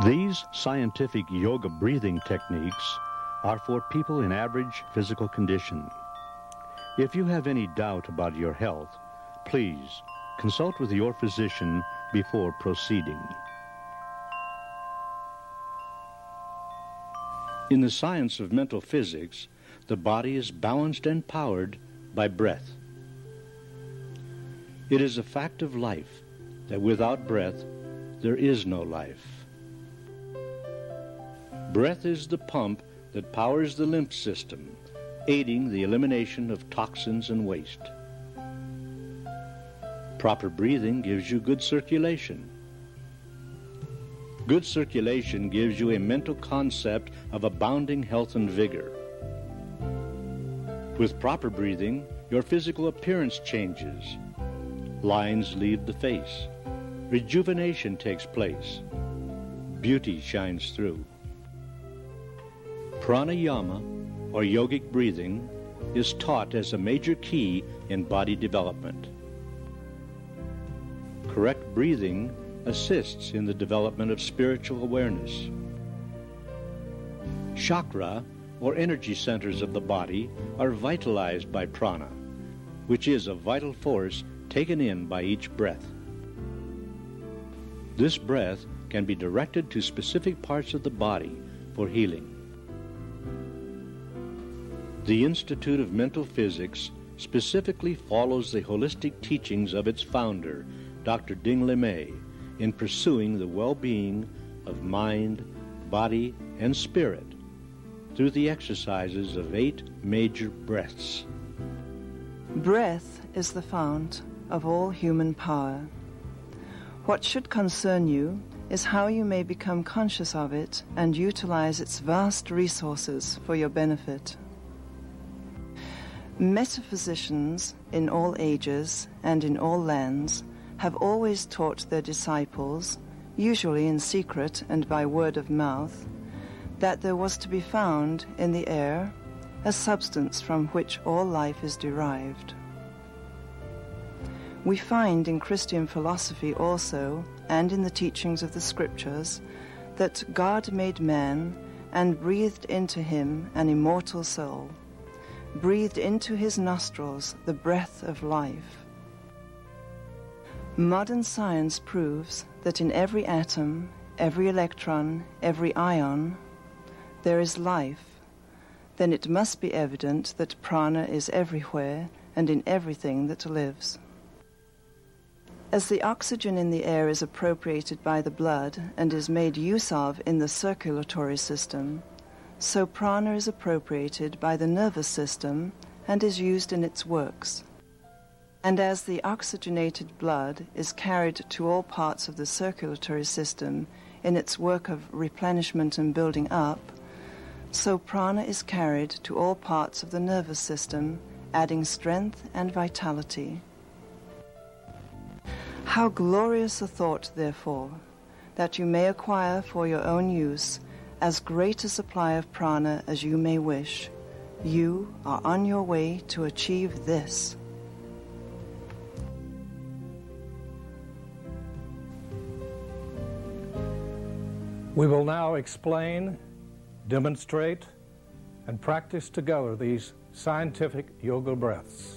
These scientific yoga breathing techniques are for people in average physical condition. If you have any doubt about your health, please consult with your physician before proceeding. In the science of mental physics, the body is balanced and powered by breath. It is a fact of life that without breath, there is no life. Breath is the pump that powers the lymph system, aiding the elimination of toxins and waste. Proper breathing gives you good circulation. Good circulation gives you a mental concept of abounding health and vigor. With proper breathing, your physical appearance changes. Lines leave the face. Rejuvenation takes place. Beauty shines through. Pranayama, or yogic breathing, is taught as a major key in body development. Correct breathing assists in the development of spiritual awareness. Chakra, or energy centers of the body, are vitalized by prana, which is a vital force taken in by each breath. This breath can be directed to specific parts of the body for healing. The Institute of Mental Physics specifically follows the holistic teachings of its founder, Dr. Dingle, in pursuing the well-being of mind, body, and spirit through the exercises of 8 major breaths. Breath is the fount of all human power. What should concern you is how you may become conscious of it and utilize its vast resources for your benefit. Metaphysicians in all ages and in all lands have always taught their disciples, usually in secret and by word of mouth, that there was to be found in the air a substance from which all life is derived. We find in Christian philosophy also, and in the teachings of the Scriptures, that God made man and breathed into him an immortal soul, breathed into his nostrils the breath of life. Modern science proves that in every atom, every electron, every ion, there is life. Then it must be evident that prana is everywhere and in everything that lives. As the oxygen in the air is appropriated by the blood and is made use of in the circulatory system, so prana is appropriated by the nervous system and is used in its works. And as the oxygenated blood is carried to all parts of the circulatory system in its work of replenishment and building up, so prana is carried to all parts of the nervous system, adding strength and vitality. How glorious a thought, therefore, that you may acquire for your own use as great a supply of prana as you may wish. You are on your way to achieve this. We will now explain, demonstrate, and practice together these scientific yoga breaths.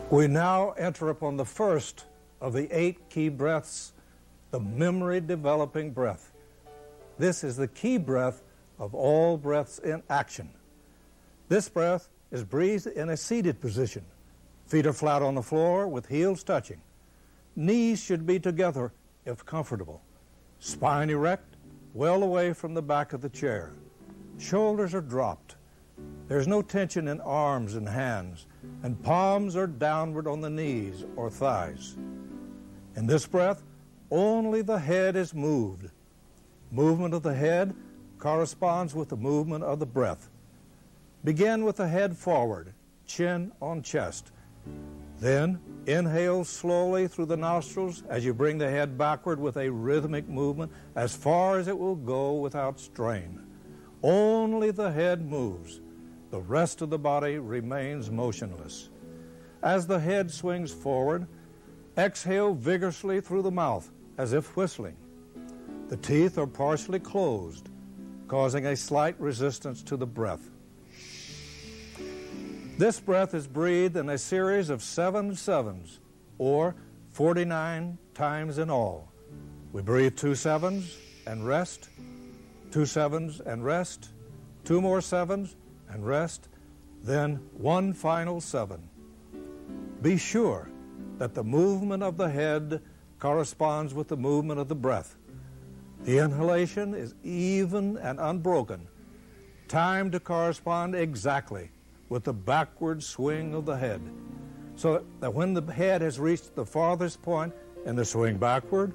We now enter upon the first of the 8 key breaths, the memory-developing breath. This is the key breath of all breaths in action. This breath is breathed in a seated position. Feet are flat on the floor with heels touching. Knees should be together if comfortable. Spine erect, well away from the back of the chair. Shoulders are dropped. There's no tension in arms and hands, and palms are downward on the knees or thighs. In this breath, only the head is moved. Movement of the head corresponds with the movement of the breath. Begin with the head forward, chin on chest. Then Inhale slowly through the nostrils as you bring the head backward with a rhythmic movement as far as it will go without strain. Only the head moves. The rest of the body remains motionless. As the head swings forward, exhale vigorously through the mouth as if whistling. The teeth are partially closed, causing a slight resistance to the breath. This breath is breathed in a series of 7 sevens, or 49 times in all. We breathe 2 sevens and rest, 2 sevens and rest, 2 more sevens and rest, then 1 final 7. Be sure that the movement of the head corresponds with the movement of the breath. The inhalation is even and unbroken, timed to correspond exactly with the backward swing of the head, so that when the head has reached the farthest point in the swing backward,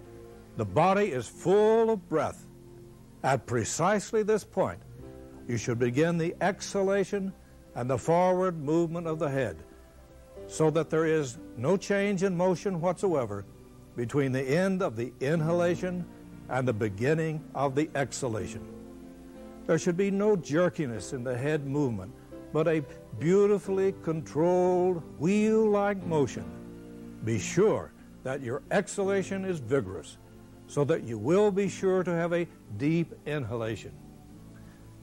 the body is full of breath. At precisely this point, you should begin the exhalation and the forward movement of the head, so that there is no change in motion whatsoever between the end of the inhalation and the beginning of the exhalation. There should be no jerkiness in the head movement, but a beautifully controlled wheel-like motion. Be sure that your exhalation is vigorous, so that you will be sure to have a deep inhalation.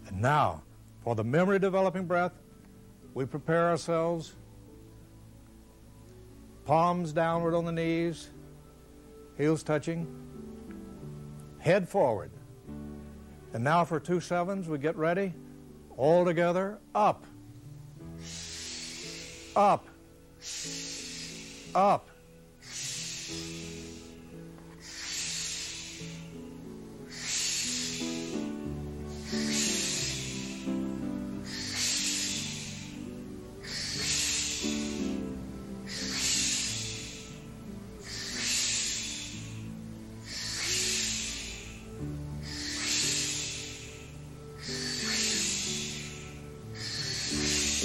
And now, for the memory-developing breath, we prepare ourselves, palms downward on the knees, heels touching, head forward. And now for 2 sevens, we get ready. All together, up, up, up.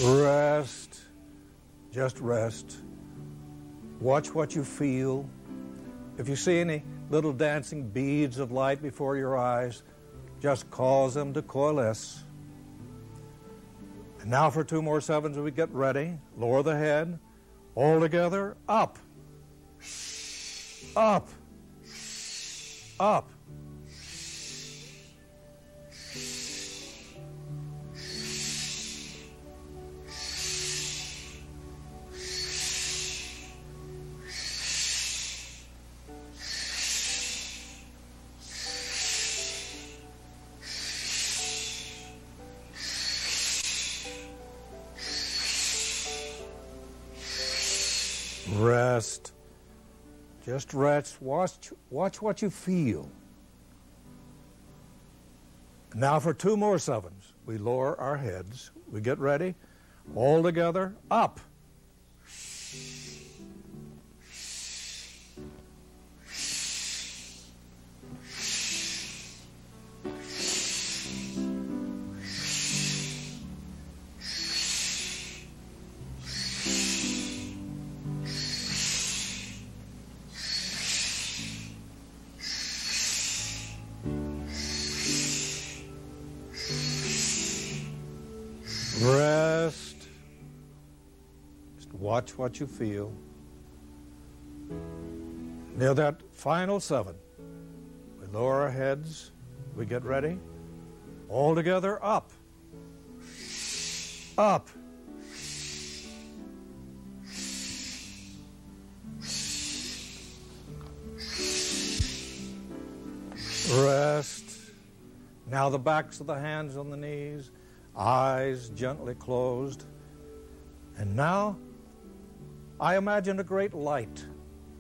Rest, just rest. Watch what you feel. If you see any little dancing beads of light before your eyes, just cause them to coalesce. And now for 2 more sevens as we get ready. Lower the head. All together, up, up, up. Rest. Just rest. Watch what you feel. Now for 2 more sevens. We lower our heads. We get ready. All together, up. Rest. Just watch what you feel. Near that final 7, we lower our heads. We get ready. All together, up. Up. Rest. Now the backs of the hands on the knees. Eyes gently closed. And now I imagine a great light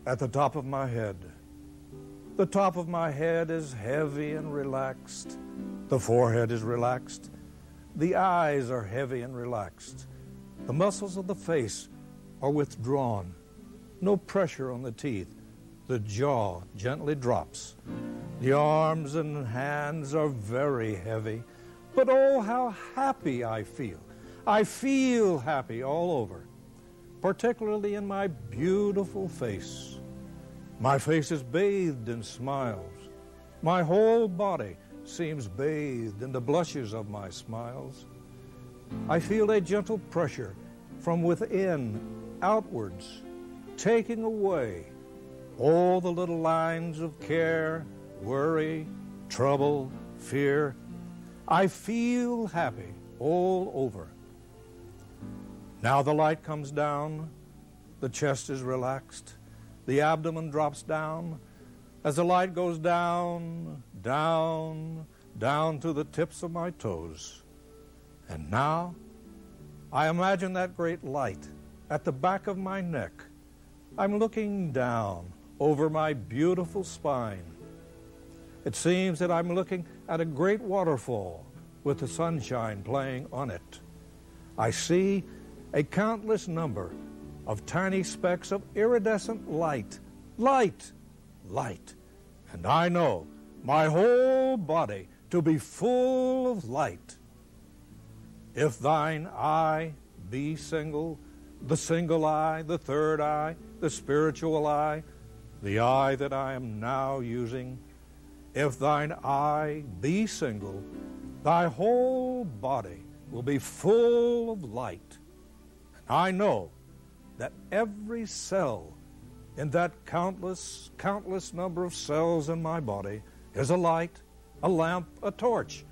at the top of my head. The top of my head is heavy and relaxed. The forehead is relaxed. The eyes are heavy and relaxed. The muscles of the face are withdrawn. No pressure on the teeth. The jaw gently drops. The arms and hands are very heavy. But oh, how happy I feel. I feel happy all over. particularly in my beautiful face. My face is bathed in smiles. My whole body seems bathed in the blushes of my smiles. I feel a gentle pressure from within outwards, taking away all the little lines of care, worry, trouble, fear. I feel happy all over. Now the light comes down, the chest is relaxed, the abdomen drops down. As the light goes down, down, down to the tips of my toes. And now I imagine that great light at the back of my neck. I'm looking down over my beautiful spine. It seems that I'm looking at a great waterfall with the sunshine playing on it. I see a countless number of tiny specks of iridescent light, light, light. And I know my whole body to be full of light. If thine eye be single, the single eye, the third eye, the spiritual eye, the eye that I am now using, if thine eye be single, thy whole body will be full of light. And I know that every cell in that countless number of cells in my body is a light, a lamp, a torch,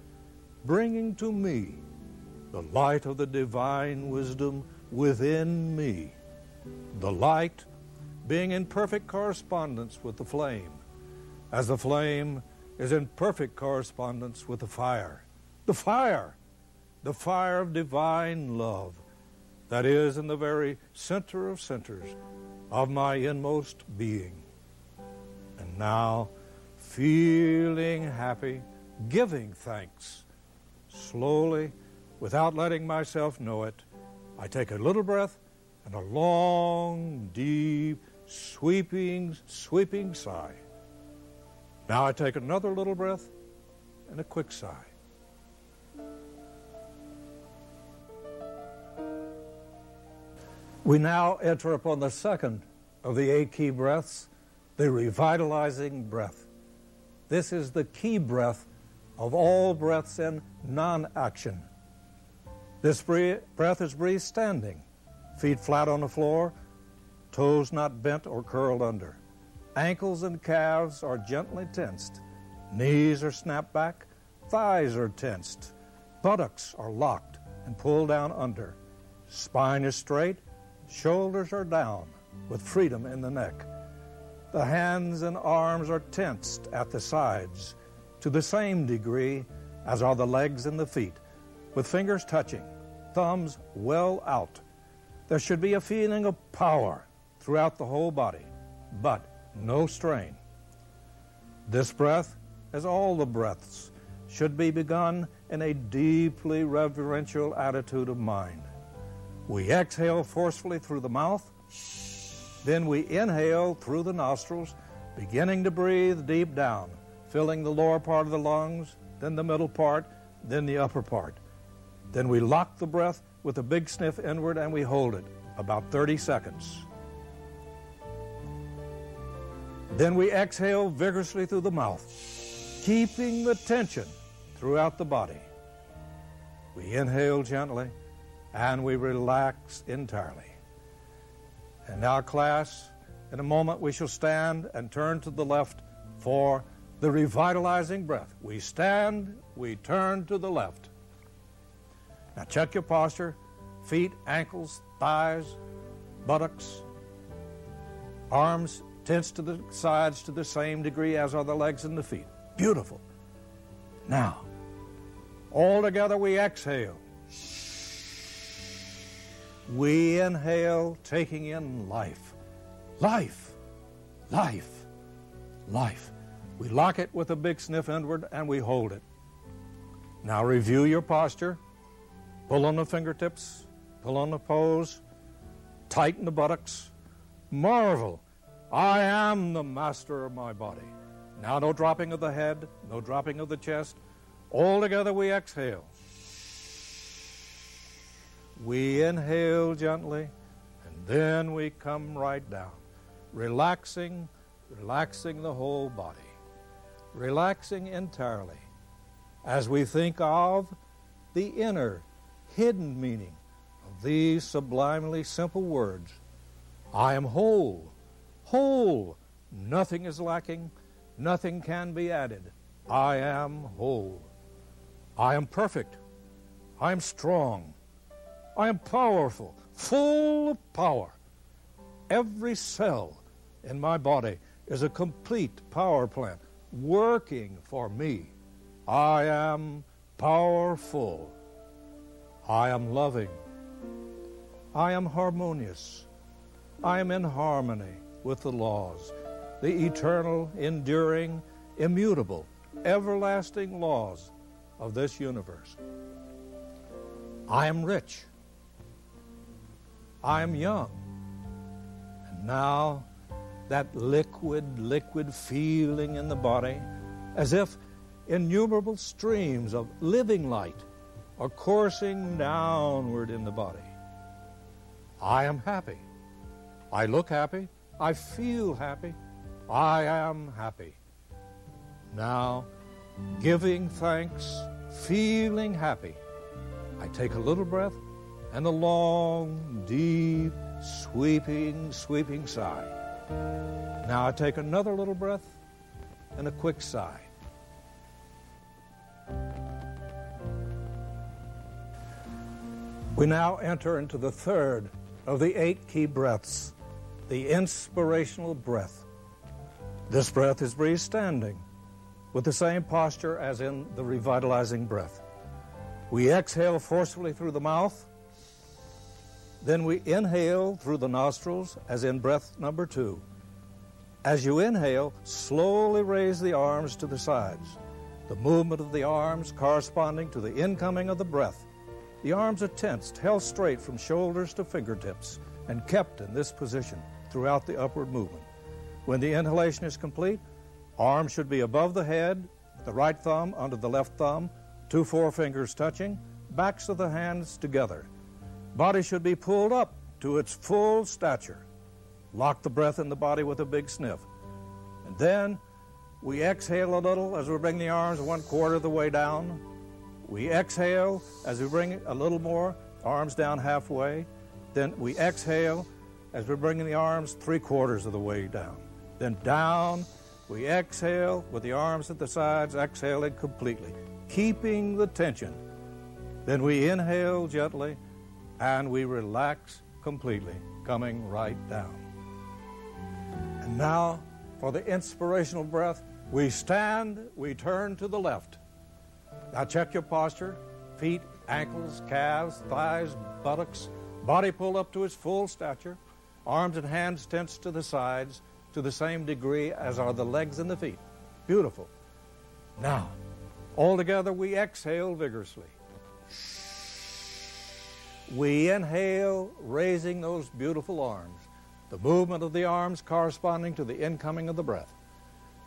bringing to me the light of the divine wisdom within me. The light being in perfect correspondence with the flame, as the flame is in perfect correspondence with the fire. The fire of divine love that is in the very center of centers of my inmost being. And now, feeling happy, giving thanks, slowly, without letting myself know it, I take a little breath and a long, deep, sweeping sigh. Now I take another little breath and a quick sigh. We now enter upon the second of the 8 key breaths, the revitalizing breath. This is the key breath of all breaths in non-action. This breath is breathed standing, feet flat on the floor, toes not bent or curled under. Ankles and calves are gently tensed. Knees are snapped back, thighs are tensed. Buttocks are locked and pulled down under. Spine is straight, shoulders are down with freedom in the neck. The hands and arms are tensed at the sides to the same degree as are the legs and the feet, with fingers touching, thumbs well out. There should be a feeling of power throughout the whole body, but no strain. This breath, as all the breaths, should be begun in a deeply reverential attitude of mind. We exhale forcefully through the mouth, then we inhale through the nostrils, beginning to breathe deep down, filling the lower part of the lungs, then the middle part, then the upper part. Then we lock the breath with a big sniff inward and we hold it about 30 seconds. Then we exhale vigorously through the mouth, keeping the tension throughout the body. We inhale gently and we relax entirely. And now, class, in a moment we shall stand and turn to the left for the revitalizing breath. We stand, we turn to the left. Now check your posture, feet, ankles, thighs, buttocks, arms tense to the sides to the same degree as are the legs and the feet. Beautiful. Now, all together we exhale. We inhale, taking in life. Life, life, life. We lock it with a big sniff inward and we hold it. Now review your posture. Pull on the fingertips, pull on the toes, tighten the buttocks. Marvel, I am the master of my body. Now no dropping of the head, no dropping of the chest. All together we exhale. We inhale gently, and Then we come right down, relaxing the whole body, relaxing entirely as we think of the inner, hidden meaning of these sublimely simple words. I am whole, whole. Nothing is lacking, nothing can be added. I am whole. I am perfect. I am strong. I am powerful, full of power. Every cell in my body is a complete power plant working for me. I am powerful. I am loving. I am harmonious. I am in harmony with the laws, the eternal, enduring, immutable, everlasting laws of this universe. I am rich. I am young. And now that liquid feeling in the body, as if innumerable streams of living light are coursing downward in the body. I am happy. I look happy. I feel happy. I am happy. Now, giving thanks, feeling happy, I take a little breath and a long, deep, sweeping sigh. Now I take another little breath and a quick sigh. We now enter into the third of the 8 key breaths, the inspirational breath. This breath is breathed standing with the same posture as in the revitalizing breath. We exhale forcefully through the mouth, then we inhale through the nostrils as in breath number 2. As you inhale, slowly raise the arms to the sides, the movement of the arms corresponding to the incoming of the breath. The arms are tensed, held straight from shoulders to fingertips, and kept in this position throughout the upward movement. When the inhalation is complete, arms should be above the head, the right thumb under the left thumb, 2 forefingers touching, backs of the hands together. Body should be pulled up to its full stature. Lock the breath in the body with a big sniff. And then we exhale a little as we bring the arms 1/4 of the way down. We exhale as we bring a little more, arms down halfway. Then we exhale as we're bringing the arms 3/4 of the way down. Then down, we exhale with the arms at the sides, exhaling completely, keeping the tension. Then we inhale gently, and we relax completely, coming right down. And now, for the inspirational breath, we stand, we turn to the left. Now check your posture, feet, ankles, calves, thighs, buttocks, body pulled up to its full stature, arms and hands tensed to the sides to the same degree as are the legs and the feet. Beautiful. Now, all together we exhale vigorously. We inhale, raising those beautiful arms, the movement of the arms corresponding to the incoming of the breath.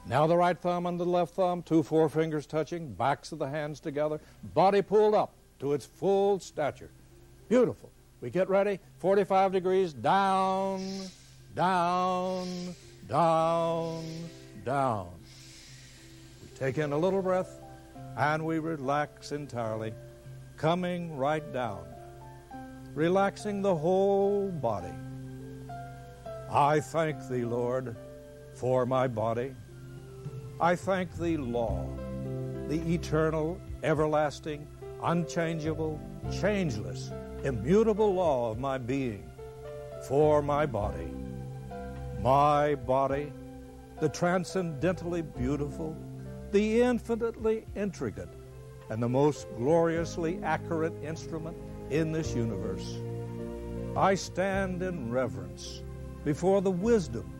Now the right thumb under the left thumb, 2 forefingers touching, backs of the hands together, body pulled up to its full stature. Beautiful. We get ready, 45 degrees, down, down, down, down. We take in a little breath, and we relax entirely, coming right down, relaxing the whole body. I thank Thee, Lord, for my body. I thank Thee, law, the eternal, everlasting, unchangeable, changeless, immutable law of my being, for my body. My body, the transcendently beautiful, the infinitely intricate, and the most gloriously accurate instrument in this universe. I stand in reverence before the wisdom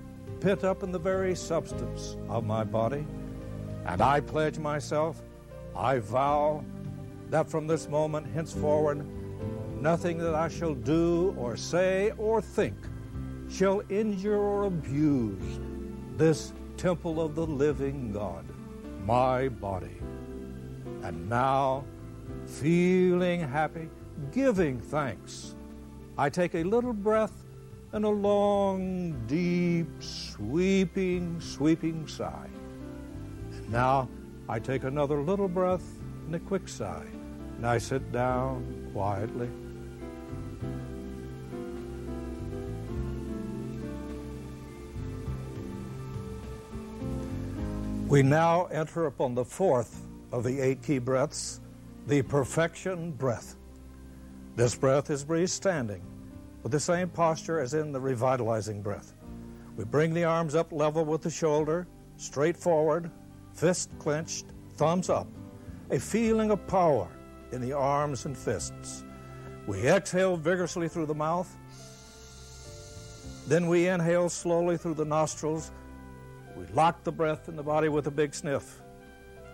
pent up in the very substance of my body, and I pledge myself, I vow, that from this moment henceforward, nothing that I shall do or say or think shall injure or abuse this temple of the living God, my body. And now, feeling happy, giving thanks, I take a little breath and a long, deep, sweeping sigh. And now I take another little breath and a quick sigh, and I sit down quietly. We now enter upon the fourth of the 8 key breaths, the perfection breath. This breath is breathed standing, with the same posture as in the revitalizing breath. We bring the arms up level with the shoulder, straight forward, fist clenched, thumbs up, a feeling of power in the arms and fists. We exhale vigorously through the mouth. Then we inhale slowly through the nostrils. We lock the breath in the body with a big sniff.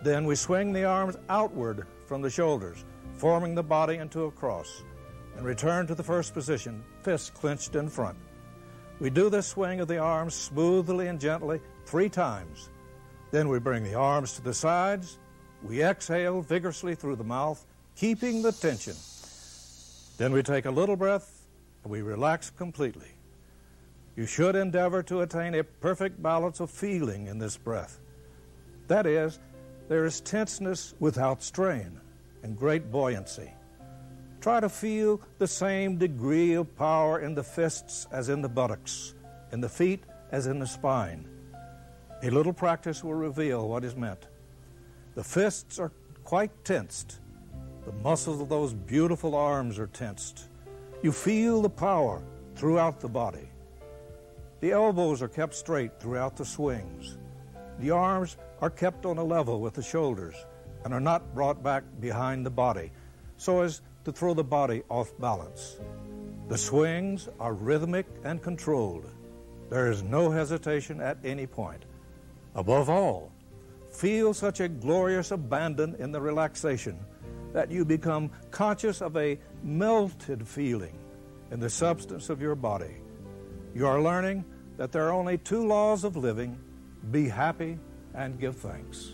Then we swing the arms outward from the shoulders, forming the body into a cross, and return to the first position, fists clenched in front. We do this swing of the arms smoothly and gently 3 times. Then we bring the arms to the sides. We exhale vigorously through the mouth, keeping the tension. Then we take a little breath, and we relax completely. You should endeavor to attain a perfect balance of feeling in this breath. That is, there is tenseness without strain and great buoyancy. Try to feel the same degree of power in the fists as in the buttocks, in the feet as in the spine. A little practice will reveal what is meant. The fists are quite tensed. The muscles of those beautiful arms are tensed. You feel the power throughout the body. The elbows are kept straight throughout the swings. The arms are kept on a level with the shoulders and are not brought back behind the body so as to throw the body off balance. The swings are rhythmic and controlled. There is no hesitation at any point. Above all, feel such a glorious abandon in the relaxation that you become conscious of a melted feeling in the substance of your body. You are learning that there are only 2 laws of living: be happy and give thanks.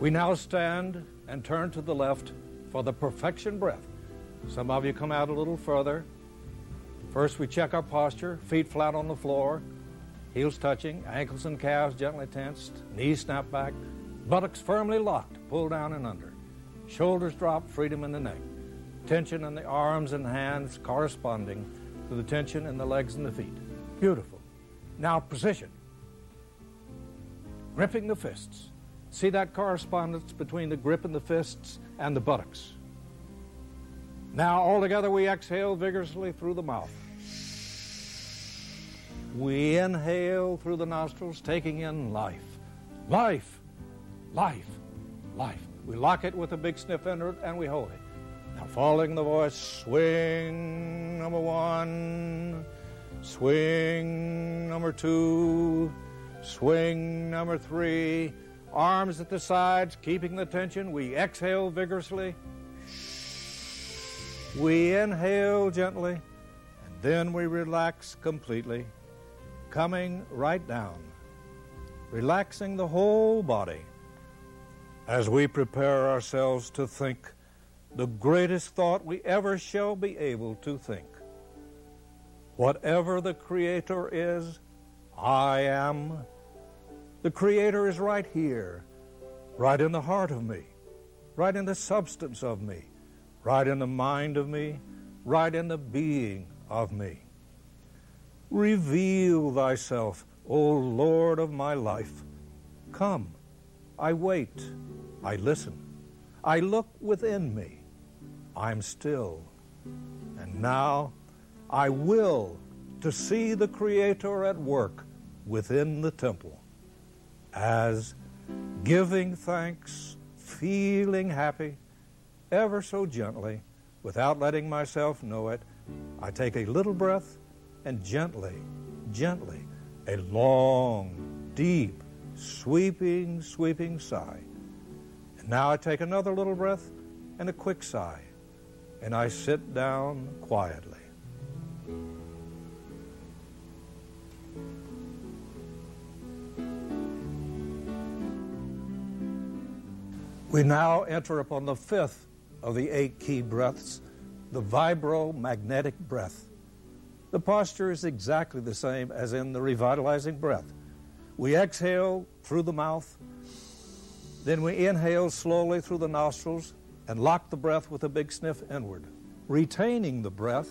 We now stand and turn to the left for the perfection breath. Some of you come out a little further. First, we check our posture, feet flat on the floor, heels touching, ankles and calves gently tensed, knees snap back, buttocks firmly locked, pull down and under. Shoulders drop, freedom in the neck. Tension in the arms and hands corresponding to the tension in the legs and the feet. Beautiful. Now position. Gripping the fists. See that correspondence between the grip in the fists and the buttocks. Now all together we exhale vigorously through the mouth. We inhale through the nostrils, taking in life. Life, life, life. We lock it with a big sniff under it and we hold it. Now following the voice, swing number 1, swing number 2, swing number 3. Arms at the sides, keeping the tension. We exhale vigorously. We inhale gently, and then we relax completely, coming right down, relaxing the whole body as we prepare ourselves to think the greatest thought we ever shall be able to think. Whatever the Creator is, I am. The Creator is right here, right in the heart of me, right in the substance of me, right in the mind of me, right in the being of me. Reveal thyself, O Lord of my life. Come, I wait, I listen, I look within me, I'm still. And now I will to see the Creator at work within the temple, as giving thanks, feeling happy, ever so gently, without letting myself know it, I take a little breath and gently, gently, a long, deep, sweeping sigh. And now I take another little breath and a quick sigh, and I sit down quietly. We now enter upon the fifth of the 8 key breaths, the vibromagnetic breath. The posture is exactly the same as in the revitalizing breath. We exhale through the mouth, then we inhale slowly through the nostrils and lock the breath with a big sniff inward. Retaining the breath,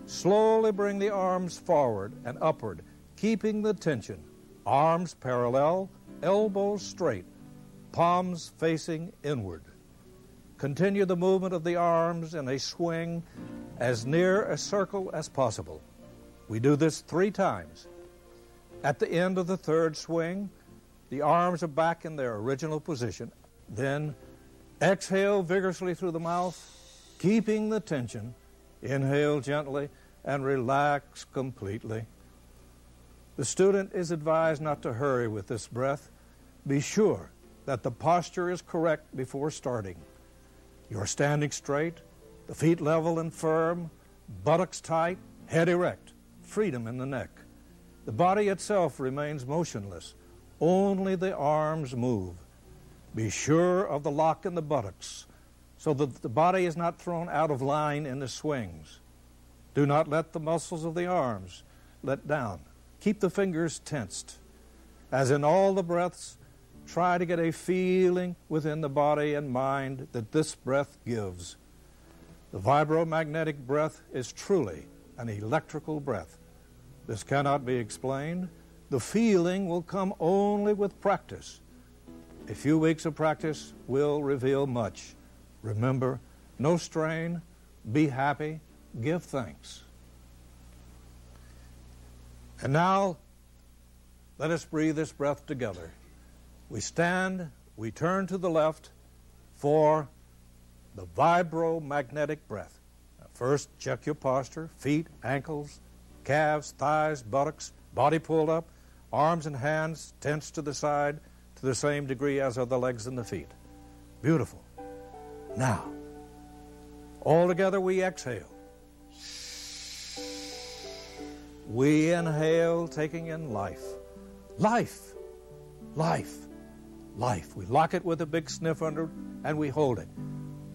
slowly bring the arms forward and upward, keeping the tension. Arms parallel, elbows straight, palms facing inward. Continue the movement of the arms in a swing as near a circle as possible. We do this 3 times. At the end of the 3rd swing, the arms are back in their original position. Then exhale vigorously through the mouth, keeping the tension. Inhale gently and relax completely. The student is advised not to hurry with this breath. Be sure that the posture is correct before starting. You're standing straight, the feet level and firm, buttocks tight, head erect, freedom in the neck. The body itself remains motionless. Only the arms move. Be sure of the lock in the buttocks so that the body is not thrown out of line in the swings. Do not let the muscles of the arms let down. Keep the fingers tensed. As in all the breaths, try to get a feeling within the body and mind that this breath gives. The vibromagnetic breath is truly an electrical breath. This cannot be explained. The feeling will come only with practice. A few weeks of practice will reveal much. Remember, no strain, be happy, give thanks. And now, let us breathe this breath together. We stand, we turn to the left for the vibromagnetic breath. Now first, check your posture, feet, ankles, calves, thighs, buttocks, body pulled up, arms and hands tense to the side to the same degree as are the legs and the feet. Beautiful. Now, all together we exhale. We inhale, taking in life. Life, life, life. We lock it with a big sniff under and we hold it.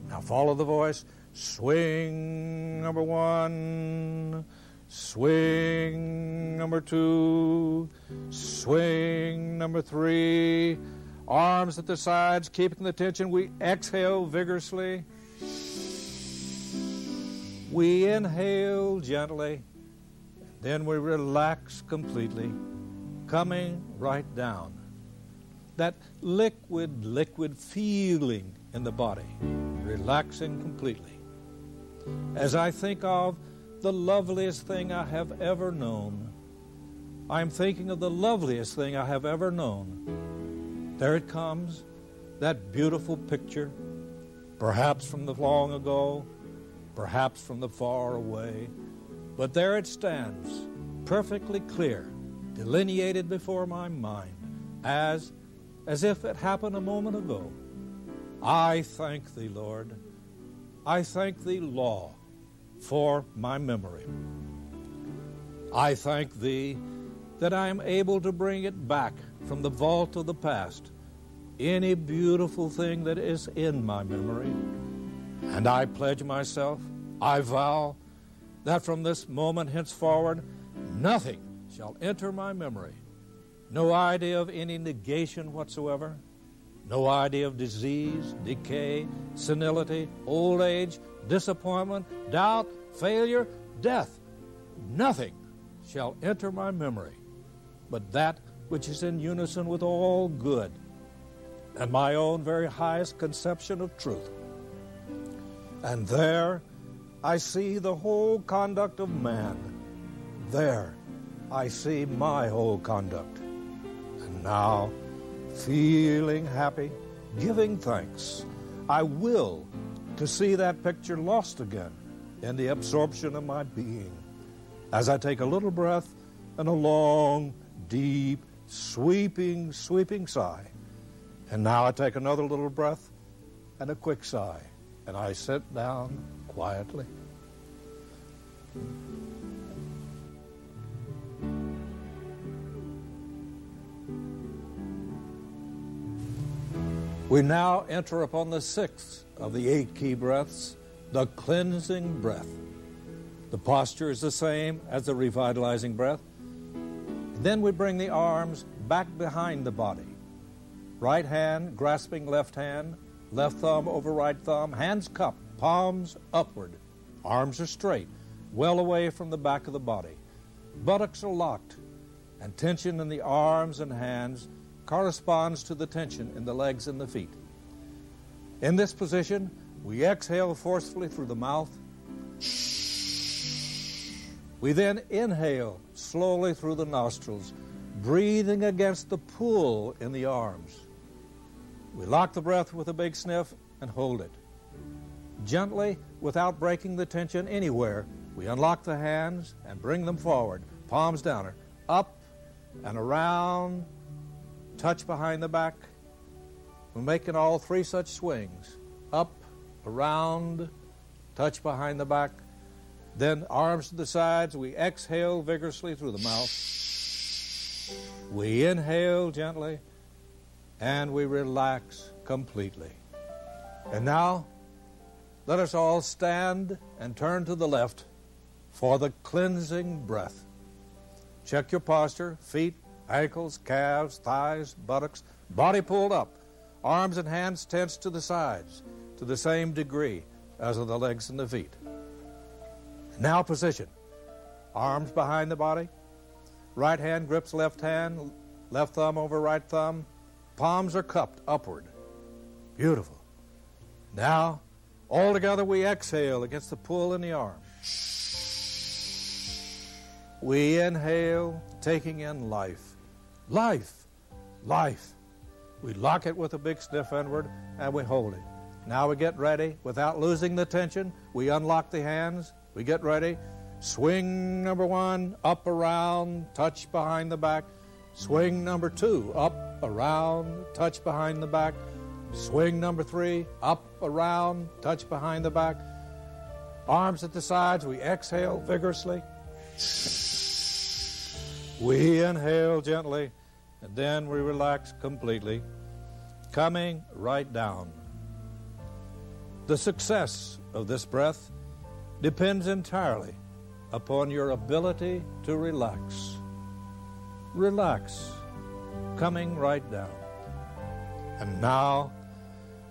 Now follow the voice. Swing number 1. Swing number 2. Swing number 3. Arms at the sides, keeping the tension. We exhale vigorously. We inhale gently. Then we relax completely, coming right down. That liquid feeling in the body, relaxing completely. As I think of the loveliest thing I have ever known, I'm thinking of the loveliest thing I have ever known. There it comes, that beautiful picture, perhaps from the long ago, perhaps from the far away, but there it stands, perfectly clear, delineated before my mind, as if it happened a moment ago. I thank thee, Lord. I thank thee, law, for my memory. I thank thee that I am able to bring it back from the vault of the past, any beautiful thing that is in my memory. And I pledge myself, I vow, that from this moment henceforward, nothing shall enter my memory. No idea of any negation whatsoever. No idea of disease, decay, senility, old age, disappointment, doubt, failure, death. Nothing shall enter my memory but that which is in unison with all good and my own very highest conception of truth. And there I see the whole conduct of man. There I see my whole conduct. And now, feeling happy, giving thanks, I will to see that picture lost again in the absorption of my being. As I take a little breath and a long, deep, sweeping sigh. And now I take another little breath and a quick sigh. And I sit down quietly. We now enter upon the 6th of the 8 key breaths, the cleansing breath. The posture is the same as the revitalizing breath. Then we bring the arms back behind the body. Right hand grasping left hand, left thumb over right thumb, hands cupped, palms upward. Arms are straight, well away from the back of the body. Buttocks are locked, and tension in the arms and hands corresponds to the tension in the legs and the feet. In this position, we exhale forcefully through the mouth. We then inhale slowly through the nostrils, breathing against the pull in the arms. We lock the breath with a big sniff and hold it. Gently, without breaking the tension anywhere, we unlock the hands and bring them forward, palms down, up and around, touch behind the back. We're making all three such swings. Up, around, touch behind the back. Then arms to the sides. We exhale vigorously through the mouth. We inhale gently, and we relax completely. And now, let us all stand and turn to the left for the cleansing breath. Check your posture, feet, ankles, calves, thighs, buttocks, body pulled up, arms and hands tensed to the sides to the same degree as of the legs and the feet. Now position. Arms behind the body. Right hand grips left hand, left thumb over right thumb. Palms are cupped upward. Beautiful. Now, all together we exhale against the pull in the arm. We inhale, taking in life. Life. Life. We lock it with a big sniff inward, and we hold it. Now we get ready. Without losing the tension, we unlock the hands. We get ready. Swing number one, up, around, touch behind the back. Swing number two, up, around, touch behind the back. Swing number three, up, around, touch behind the back. Arms at the sides, we exhale vigorously. We inhale gently, and then we relax completely, coming right down. The success of this breath depends entirely upon your ability to relax. Relax, coming right down. And now,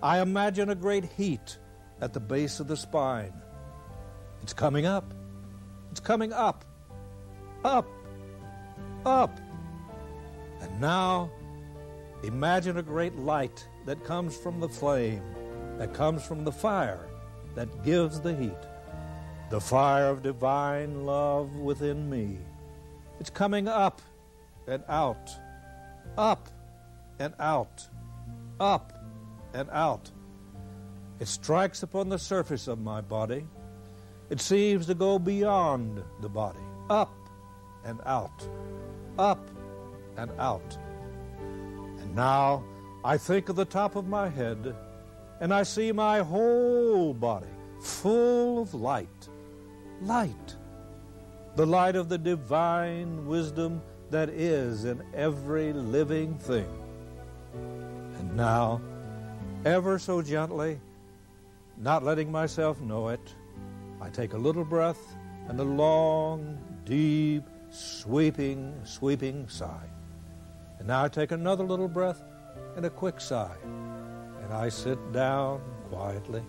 I imagine a great heat at the base of the spine. It's coming up. It's coming up. Up. Up. And now, imagine a great light that comes from the flame, that comes from the fire that gives the heat. The fire of divine love within me. It's coming up and out. Up and out. Up and out. It strikes upon the surface of my body. It seems to go beyond the body. Up and out. Up and out. And now I think of the top of my head, and I see my whole body full of light. Light. The light of the divine wisdom that is in every living thing. And now, ever so gently, not letting myself know it, I take a little breath and a long, deep, sweeping sigh. And now I take another little breath and a quick sigh. And I sit down quietly.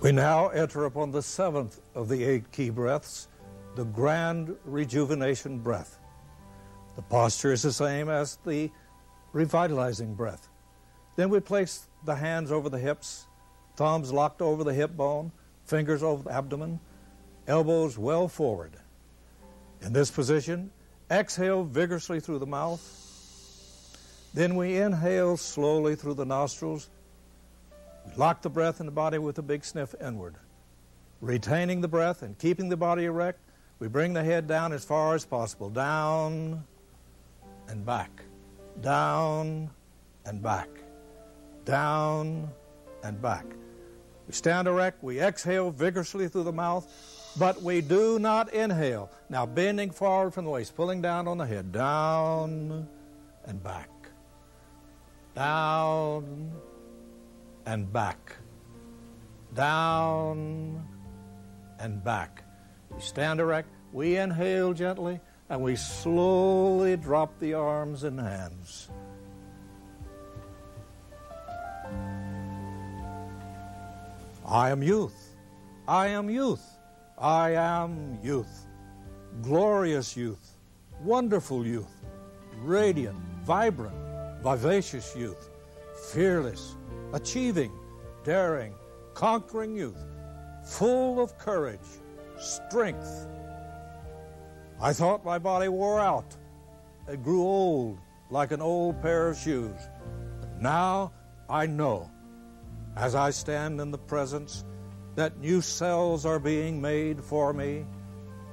We now enter upon the seventh of the 8 key breaths, the grand rejuvenation breath. The posture is the same as the revitalizing breath. Then we place the hands over the hips, thumbs locked over the hip bone, fingers over the abdomen, elbows well forward. In this position, exhale vigorously through the mouth. Then we inhale slowly through the nostrils. We lock the breath in the body with a big sniff inward. Retaining the breath and keeping the body erect, we bring the head down as far as possible. Down and back. Down and back. Down and back. We stand erect. We exhale vigorously through the mouth, but we do not inhale. Now bending forward from the waist, pulling down on the head. Down and back. Down and back. Down and back. We stand erect, we inhale gently, and we slowly drop the arms and hands. I am youth. I am youth. I am youth. Glorious youth. Wonderful youth. Radiant, vibrant, vivacious youth. Fearless, achieving, daring, conquering youth. Full of courage, strength. I thought my body wore out. It grew old, like an old pair of shoes. But now I know, as I stand in the presence, that new cells are being made for me.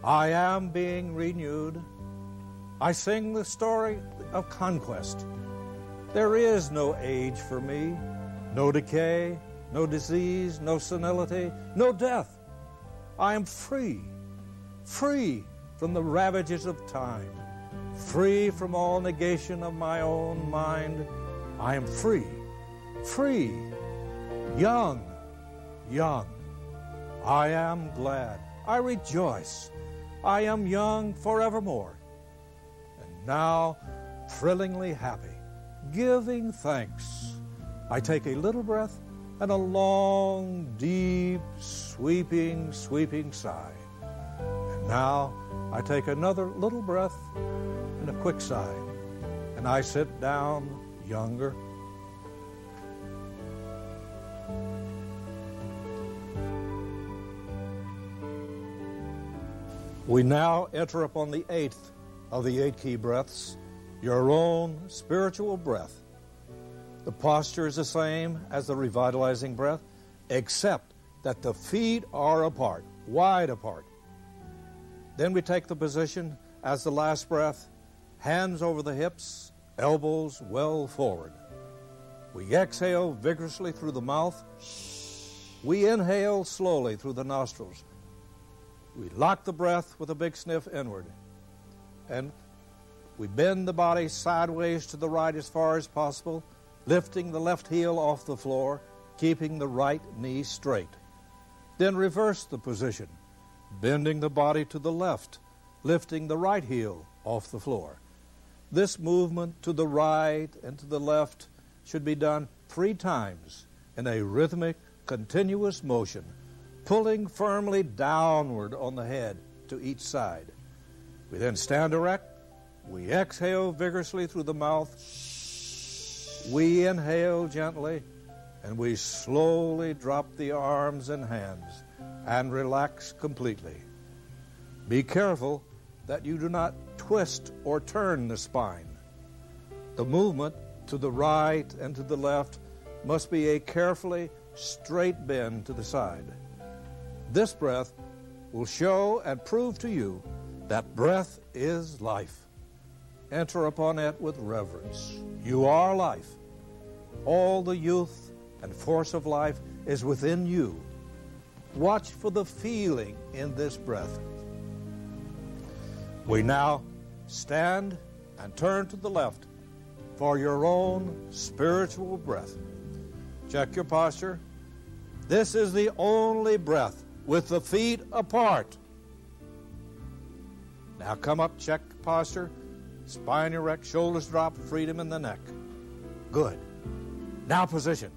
I am being renewed. I sing the story of conquest. There is no age for me, no decay, no disease, no senility, no death. I am free, free from the ravages of time, free from all negation of my own mind. I am free, free, young, young. I am glad. I rejoice. I am young forevermore. And now, thrillingly happy, giving thanks, I take a little breath and a long, deep, sweeping, sweeping sigh. And now, I take another little breath and a quick sigh, and I sit down younger. We now enter upon the 8th of the 8 key breaths, your own spiritual breath. The posture is the same as the revitalizing breath, except that the feet are apart, wide apart. Then we take the position as the last breath, hands over the hips, elbows well forward. We exhale vigorously through the mouth. We inhale slowly through the nostrils. We lock the breath with a big sniff inward. And we bend the body sideways to the right as far as possible, lifting the left heel off the floor, keeping the right knee straight. Then reverse the position, bending the body to the left, lifting the right heel off the floor. This movement to the right and to the left should be done 3 times in a rhythmic, continuous motion, pulling firmly downward on the head to each side. We then stand erect. We exhale vigorously through the mouth. We inhale gently, and we slowly drop the arms and hands and relax completely. Be careful that you do not twist or turn the spine. The movement to the right and to the left must be a carefully straight bend to the side. This breath will show and prove to you that breath is life. Enter upon it with reverence. You are life. All the youth and force of life is within you. Watch for the feeling in this breath. We now stand and turn to the left for your own spiritual breath. Check your posture. This is the only breath with the feet apart. Now come up, check posture. Spine erect, shoulders drop, freedom in the neck. Good. Now position.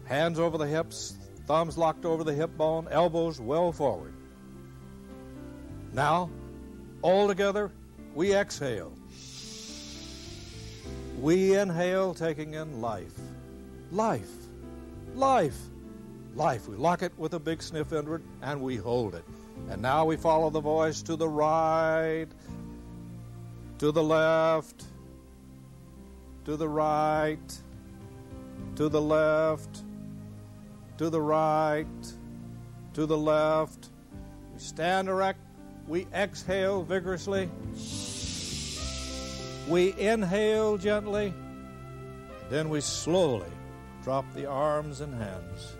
Hands over the hips, thumbs locked over the hip bone, elbows well forward. Now, all together, we exhale. We inhale, taking in life. Life. Life. Life. We lock it with a big sniff inward, and we hold it. And now we follow the voice to the right, to the left, to the right, to the left, to the right, to the left. We stand erect. We exhale vigorously. We inhale gently. Then we slowly drop the arms and hands.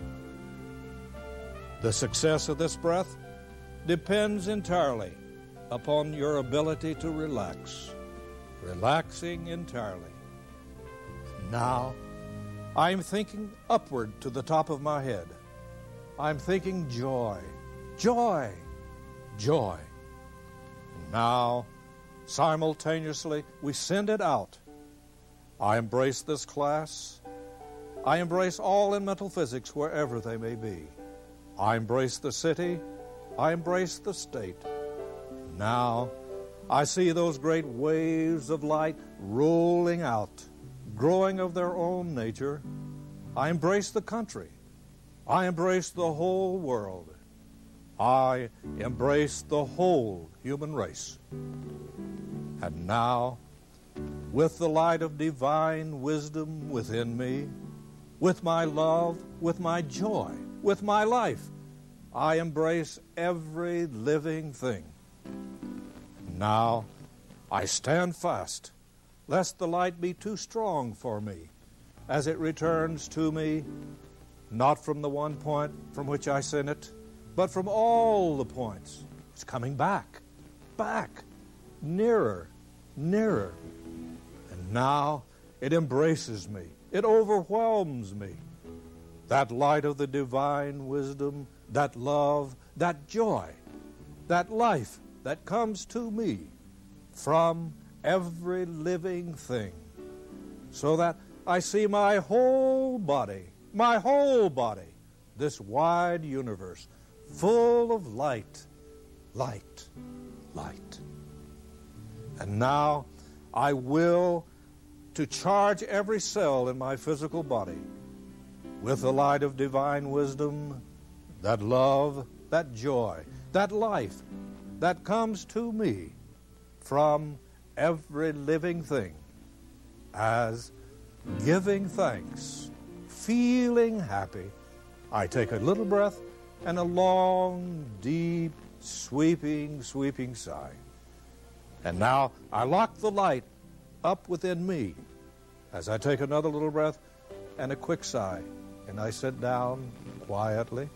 The success of this breath depends entirely upon your ability to relax. relaxing entirely. Now, I'm thinking upward to the top of my head. I'm thinking joy, joy, joy. Now, simultaneously, we send it out. I embrace this class. I embrace all in mental physics wherever they may be. I embrace the city. I embrace the state. Now, I see those great waves of light rolling out, growing of their own nature. I embrace the country. I embrace the whole world. I embrace the whole human race. And now, with the light of divine wisdom within me, with my love, with my joy, with my life, I embrace every living thing. Now, I stand fast, lest the light be too strong for me, as it returns to me, not from the one point from which I sent it, but from all the points. It's coming back, back, nearer, nearer. And now it embraces me. It overwhelms me. That light of the divine wisdom, that love, that joy, that life that comes to me from every living thing, so that I see my whole body, this wide universe, full of light, light, light. And now I will to charge every cell in my physical body with the light of divine wisdom, that love, that joy, that life that comes to me from every living thing, as giving thanks, feeling happy, I take a little breath and a long, deep, sweeping sigh. And now I lock the light up within me as I take another little breath and a quick sigh, and I sit down quietly.